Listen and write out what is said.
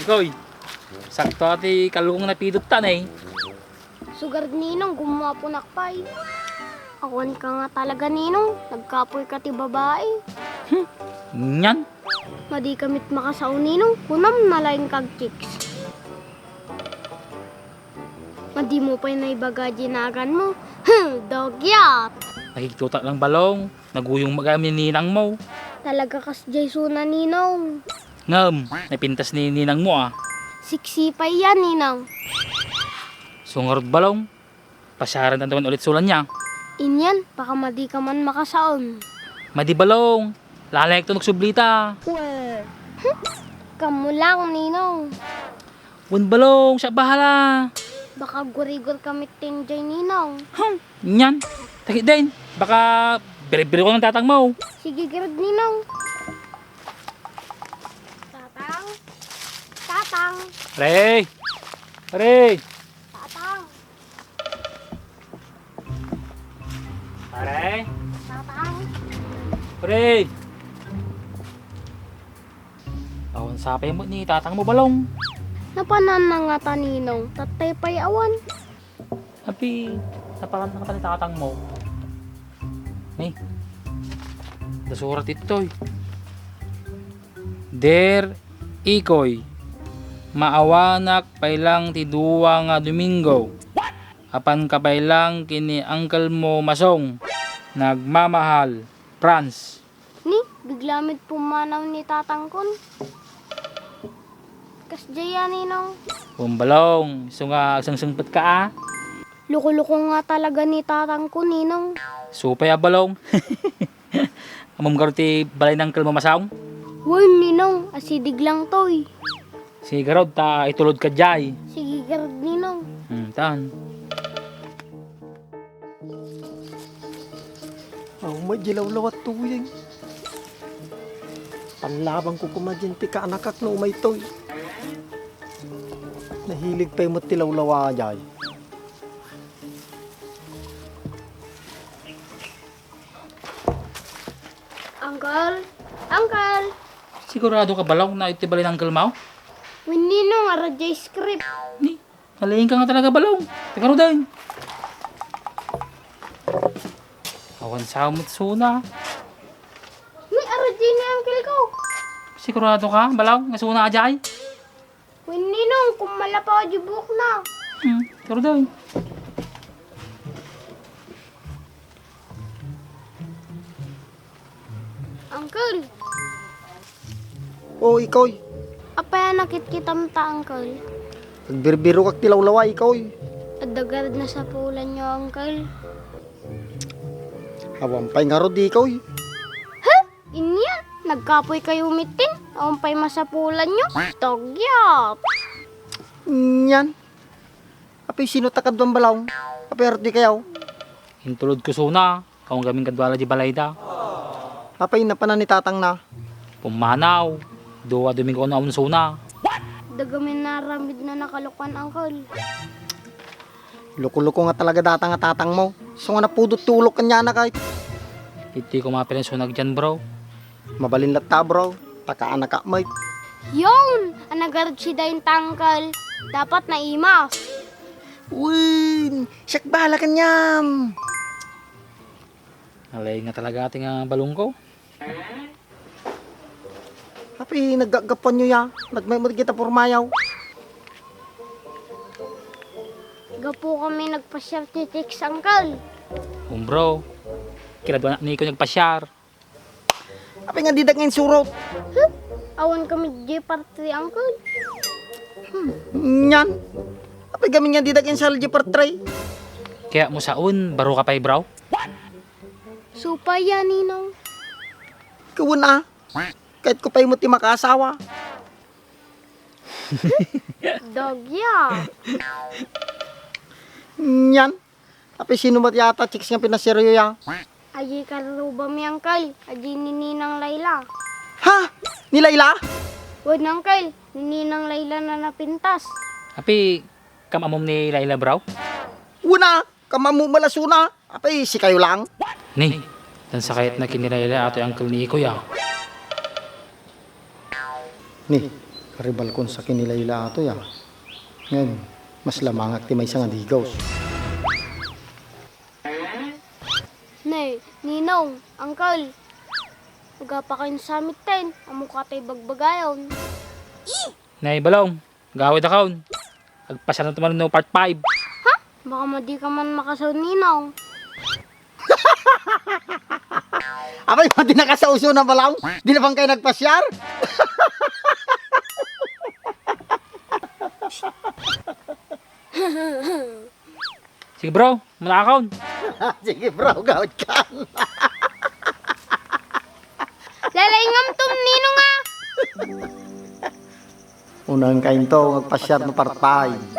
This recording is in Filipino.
Ikoy, sakto ati kalung na pidot tan eh. Sugar ninong, gumawa po nakpay. Awan ka nga talaga ninong, nagkapoy ka ti babae. Nyan, Madi kamit makasaw ninong, kunam na laing kag chicks. Madi mo pa'y naibaga ginagan mo. Dogyat! nakikituta lang balong, naguyong magami ninang mo. Talaga kas Jaiso na ninong. Ngam, napintas ni ninang mo ah. Siksipay yan ninong. Sungarod balong, pasyaran na naman ulit sulan niya. Inyan, baka madi ka man makasaon. Madi balong, lalek to nagsublita. Kamu lang ninong. Wan balong, siya bahala. Baka gurigor kamit tinjay ninong. Nyan, takit din. Baka beri-beri ko ng tatang mo. Sige, girad ninong. Tatang. Tatang. Pre! Pre! Tatang. Pare! Tatang. Pre! Awan sapay mo ni tatang mo balong. Napanan na nga ta ninong. Tatay pa'y awan. Happy, napakan na ka ni tatang mo. Eh, nasurat ito eh. Der ikoy, maawanak pailang ti duwa nga Domingo. Apan kapailang kini uncle mo Masong. Nagmamahal, Franz. Ni, biglamit pumanaw ni tatang kon. Kas jaya ninong. Bumbalong, so nga sangsangpat ka ah. Luko-luko nga talaga ni tatang ko ninong. Supay abalong. Amam karuti balay ng uncle mo Masong. Woy ninong, asidig lang toy. Sige garod ta itulod ka jay. Sige, girad ninong. Tan. Oh, may gilawlawat tuyeng. Panlabang ko kumadyanti ka anakak no may toy. Nahilig pa yung tilawlawa jay. Uncle? Uncle? Sigurado ka balaw na iti balay ng uncle mo? Woy ninong, aradya script. Ni, nalayin ka nga talaga balaw. Teka ro din. Awan sa amot suna. May aradya ni uncle ko. Sigurado ka balaw nga suna ajay. Woy ninong, kumala pa di buhok na. Teka ro din. Uncle, Oh, ikaw. apaya nakit kita mata, uncle. Nagbirbiro kak tilawlawa, ikaw. Adagarad na sa pulan nyo, uncle. Awampay nga rod, ikaw. Inyan, nagkapoy kayo mitin. Awan pa'y masapulan nyo. Togyap. Yan. Apay sino takad bang balaw? Apay rod di kayaw. Hintulod ko suna. Kung gaming kadwala di balay da. Apay napanan ni tatang na. Pumanaw. Duwa Domingo na un suna. Dagamin na ramid na nakalukan, uncle. Luko-luko nga talaga data nga tatang mo. So nga napudot tulok kanya na kahit. Iti ko mapirensunag dyan bro. Mabalin latta bro. Taka anak ka may. Yun! Anagarad si Dain tangkal. Dapat na imas. Win! Siyak bahala kanyam. Nalay nga talaga ating balong ko. Api naggagapan nyo ya. Nagmay kita purmayaw. Gapo kami nagpa-share ni Tix, uncle. Bro. Kiladwa na ni ko nagpasyar. Api nga didak ngayon surot. Awan kami di party, uncle. Yan. Api gamin nga didak ngayon sa LG per tray. Kaya mo saun, baro ka pa'y bro. Supay yan, ninong. Kawun na. Kahit ko pa'y mo ti makaasawa. Dogya. Yan. Api sino ba't yata chicks nga pinasiryo ya? Aji karuba mi, uncle. Aji ni Ninang Layla. Ha? Ni Layla? Wag na, uncle. Ni Ninang Layla na napintas. Api, kamamom ni Laila bro. Una, kamamu malasuna. Api si kayo lang. Ni, dan sakit na kinilaila ato yung uncle ni Iko ya. Ni, Karibal kon sa kinilayla ato ya. Ngayon, mas lamang aktimay sa nga digaws. Nay, Ninong, Uncle. Magapa kayo sa summit 10. Amo ka tayo bagbagayon. Nay balong, gawid akaon. Agpasya na tumalan no part 5. Baka madi ka man makasaw, Ninong. Abay, pati nakasauso na balaw. Di na bang kayo nagpasyar? Sige bro, muna akaon. Sige bro, gawid ka. Lalaingam tum, Ninong nga. Unang kain to, magpasyar no part 5.